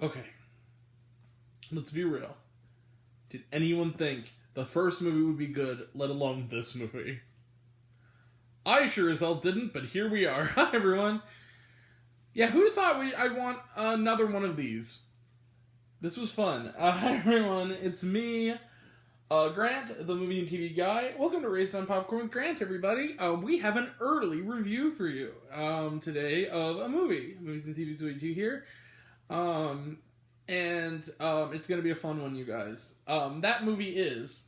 Okay. Let's be real. Did anyone think the first movie would be good, let alone this movie? I sure as hell didn't, but here we are. Hi, everyone. Yeah, who'd thought I'd want another one of these? This was fun. Hi, everyone. It's me, Grant, the movie and TV guy. Welcome to Raised on Popcorn with Grant, everybody. We have an early review for you today of a movie. Movies and TVs we do here. And it's going to be a fun one, you guys. That movie is,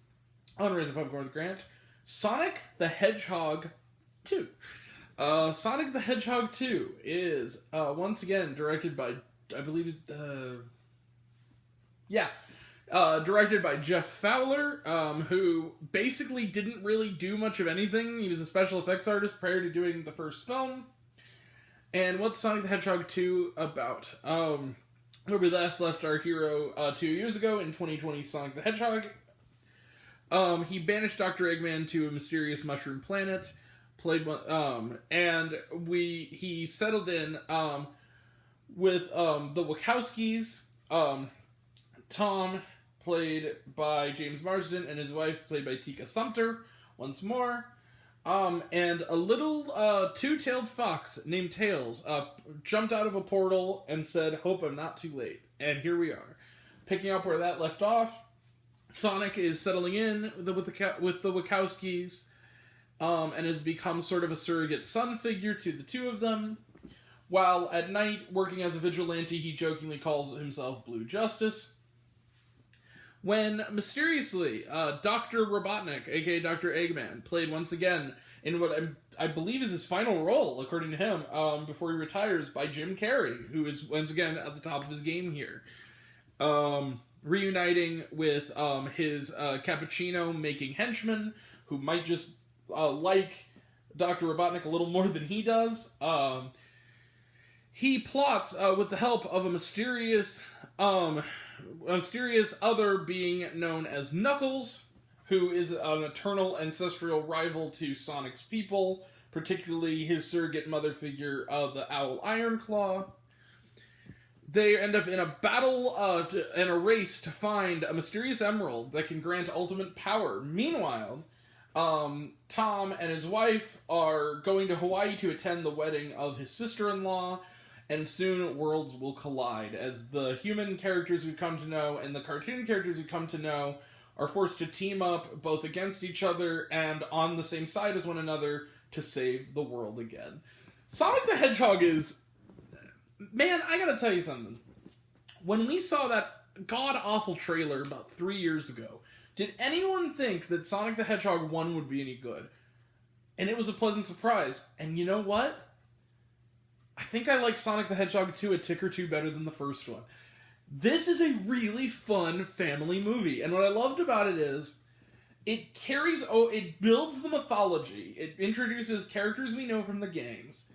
on Raised on Popcorn with Grant, Sonic the Hedgehog 2. Sonic the Hedgehog 2 is, once again, directed by, I believe, directed by Jeff Fowler, who basically didn't really do much of anything. He was a special effects artist prior to doing the first film. And what's Sonic the Hedgehog 2 about? Where we last left our hero 2 years ago in 2020 Sonic the Hedgehog. He banished Dr. Eggman to a mysterious mushroom planet, he settled in with the Wachowskis, Tom, played by James Marsden, and his wife, played by Tika Sumpter, once more. And a little two-tailed fox named Tails jumped out of a portal and said, "Hope I'm not too late." And here we are. Picking up where that left off, Sonic is settling in with the Wachowskis, and has become sort of a surrogate son figure to the two of them. While at night, working as a vigilante, he jokingly calls himself Blue Justice. When, mysteriously, Dr. Robotnik, aka Dr. Eggman, played once again in what I believe is his final role, according to him, before he retires, by Jim Carrey, who is, once again, at the top of his game here. Reuniting with his cappuccino-making henchman, who might just like Dr. Robotnik a little more than he does. He plots, with the help of a mysterious other being known as Knuckles, who is an eternal ancestral rival to Sonic's people, particularly his surrogate mother figure, the Owl Ironclaw. They end up in a battle and a race to find a mysterious emerald that can grant ultimate power. Meanwhile, Tom and his wife are going to Hawaii to attend the wedding of his sister-in-law, and soon worlds will collide as the human characters we've come to know and the cartoon characters we've come to know are forced to team up both against each other and on the same side as one another to save the world again. Sonic the Hedgehog is... Man, I gotta tell you something. When we saw that god-awful trailer about 3 years ago, did anyone think that Sonic the Hedgehog 1 would be any good? And it was a pleasant surprise. And you know what? I think I like Sonic the Hedgehog 2 a tick or two better than the first one. This is a really fun family movie. And what I loved about it is, it builds the mythology. It introduces characters we know from the games.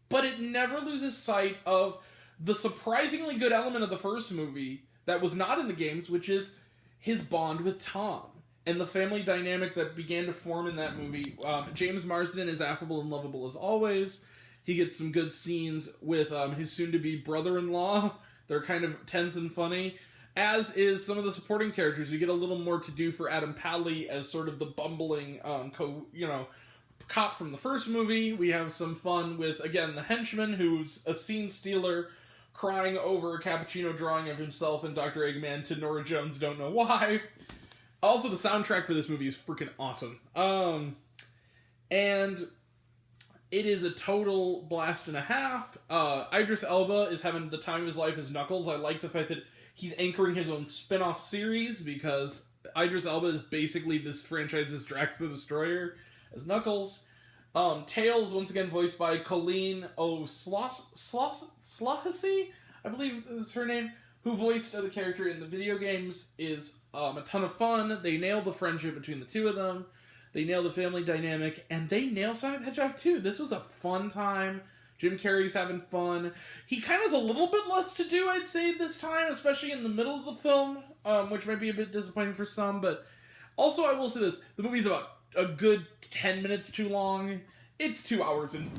But it never loses sight of the surprisingly good element of the first movie that was not in the games, which is his bond with Tom and the family dynamic that began to form in that movie. James Marsden is affable and lovable as always. He gets some good scenes with his soon-to-be brother-in-law. They're kind of tense and funny. As is some of the supporting characters. You get a little more to do for Adam Pally as sort of the bumbling cop from the first movie. We have some fun with, again, the henchman, who's a scene stealer, crying over a cappuccino drawing of himself and Dr. Eggman to Norah Jones' Don't Know Why. Also, the soundtrack for this movie is freaking awesome. And it is a total blast and a half. Idris Elba is having the time of his life as Knuckles. I like the fact that he's anchoring his own spin-off series, because Idris Elba is basically this franchise's Drax the Destroyer as Knuckles. Tails, once again voiced by Colleen O'Slohasey, I believe is her name, who voiced the character in the video games, is a ton of fun. They nail the friendship between the two of them. They nail the family dynamic, and they nail Sonic the Hedgehog 2. This was a fun time. Jim Carrey's having fun. He kind of has a little bit less to do, I'd say, this time, especially in the middle of the film, which might be a bit disappointing for some, but also I will say this, the movie's about a good 10 minutes too long. It's 2 hours and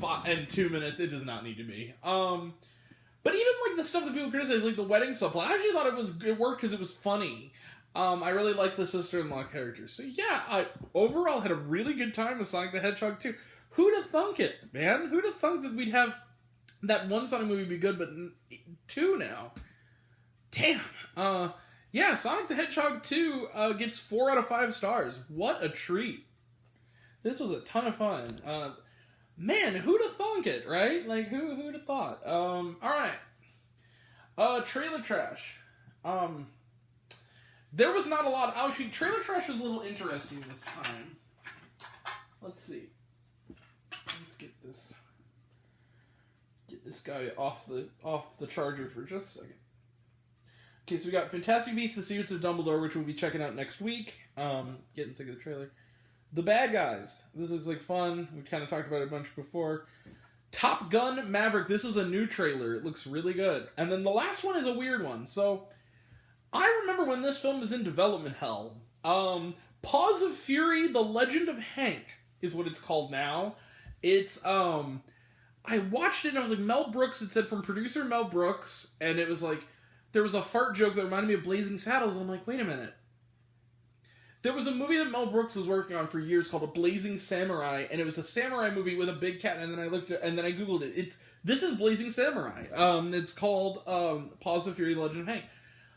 2 minutes. It does not need to be. But even like the stuff that people criticize, like the wedding subplot, I actually thought it worked because it was funny. I really like the sister-in-law characters. So yeah, I overall had a really good time with Sonic the Hedgehog 2. Who'd have thunk it, man? Who'd have thunk that we'd have that one Sonic movie be good, but 2 now? Damn. Yeah, Sonic the Hedgehog 2 gets 4 out of 5 stars. What a treat. This was a ton of fun. Man, who'd have thunk it, right? Like, who'd have thought? Alright. Trailer trash. There was not a lot. Actually, trailer trash was a little interesting this time. Let's see. Let's get this guy off the charger for just a second. Okay, so we got Fantastic Beasts: The Secrets of Dumbledore, which we'll be checking out next week. Getting sick of the trailer. The Bad Guys. This looks like fun. We kind of talked about it a bunch before. Top Gun Maverick. This is a new trailer. It looks really good. And then the last one is a weird one. So, I remember when this film was in development hell. Paws of Fury, The Legend of Hank is what it's called now. It's, I watched it and I was like, Mel Brooks, it said from producer Mel Brooks, and it was like, there was a fart joke that reminded me of Blazing Saddles, and I'm like, wait a minute. There was a movie that Mel Brooks was working on for years called A Blazing Samurai, and it was a samurai movie with a big cat, and then I googled it. This is Blazing Samurai. It's called Paws of Fury, The Legend of Hank.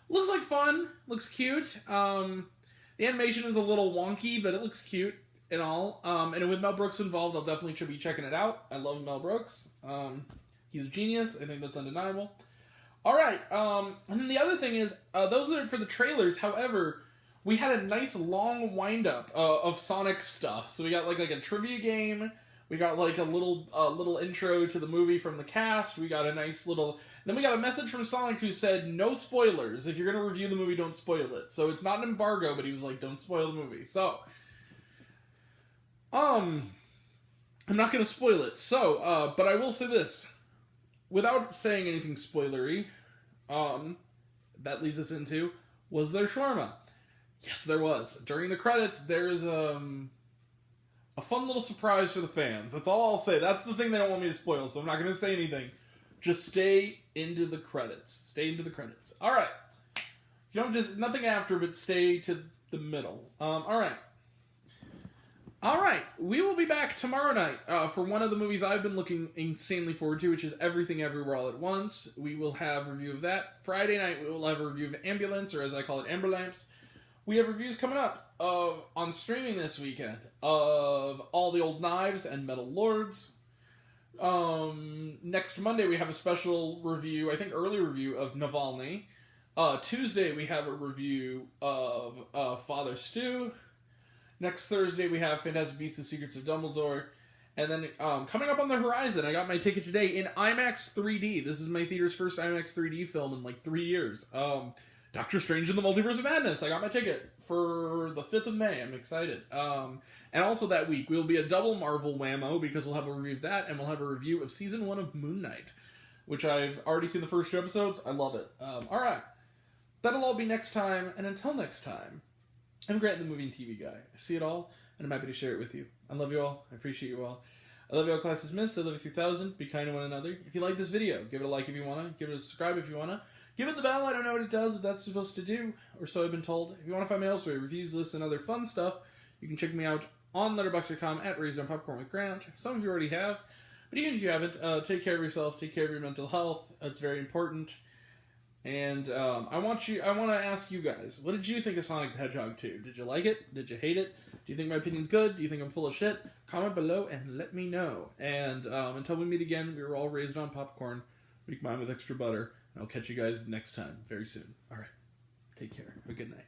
Looks like fun. Looks cute. The animation is a little wonky, but it looks cute and all. And with Mel Brooks involved, I'll definitely be checking it out. I love Mel Brooks. He's a genius. I think that's undeniable. All right. And then the other thing is, those are for the trailers. However, we had a nice long wind-up of Sonic stuff. So we got like a trivia game. We got like a little intro to the movie from the cast. We got a nice little... Then we got a message from Sonic who said, no spoilers. If you're going to review the movie, don't spoil it. So it's not an embargo, but he was like, don't spoil the movie. So, I'm not going to spoil it. So, but I will say this. Without saying anything spoilery, that leads us into, was there shawarma? Yes, there was. During the credits, there is a fun little surprise for the fans. That's all I'll say. That's the thing they don't want me to spoil, so I'm not going to say anything. Just stay into the credits. Stay into the credits. All right. You don't just nothing after, but stay to the middle. All right. All right. We will be back tomorrow night for one of the movies I've been looking insanely forward to, which is Everything Everywhere All at Once. We will have a review of that. Friday night, we will have a review of Ambulance, or as I call it, Amberlamps. We have reviews coming up on streaming this weekend of All the Old Knives and Metal Lords. Next Monday we have a special review, I think early review of Navalny. Tuesday we have a review of Father Stu. Next Thursday we have Fantastic Beasts: The Secrets of Dumbledore. And then coming up on the horizon, I got my ticket today in IMAX 3D. This is my theater's first IMAX 3D film in like 3 years. Doctor Strange in the Multiverse of Madness. I got my ticket for the 5th of May. I'm excited. And also that week, we'll be a double Marvel whammo because we'll have a review of that, and we'll have a review of Season 1 of Moon Knight, which I've already seen the first 2 episodes. I love it. Alright. That'll all be next time, and until next time, I'm Grant the Movie and TV Guy. I see it all, and I'm happy to share it with you. I love you all. I appreciate you all. I love you all, class dismissed. I love you 3000. Be kind to one another. If you like this video, give it a like if you want to. Give it a subscribe if you want to. Give it the bell. I don't know what it does, what that's supposed to do, or so I've been told. If you want to find me elsewhere, reviews, lists, and other fun stuff, you can check me out on Letterboxd.com at Raised on Popcorn with Grant. Some of you already have, but even if you haven't, take care of yourself, take care of your mental health. It's very important. And I want to ask you guys, what did you think of Sonic the Hedgehog 2? Did you like it? Did you hate it? Do you think my opinion's good? Do you think I'm full of shit? Comment below and let me know. And until we meet again, we were all raised on popcorn. Make mine with extra butter. And I'll catch you guys next time, very soon. All right. Take care. Have a good night.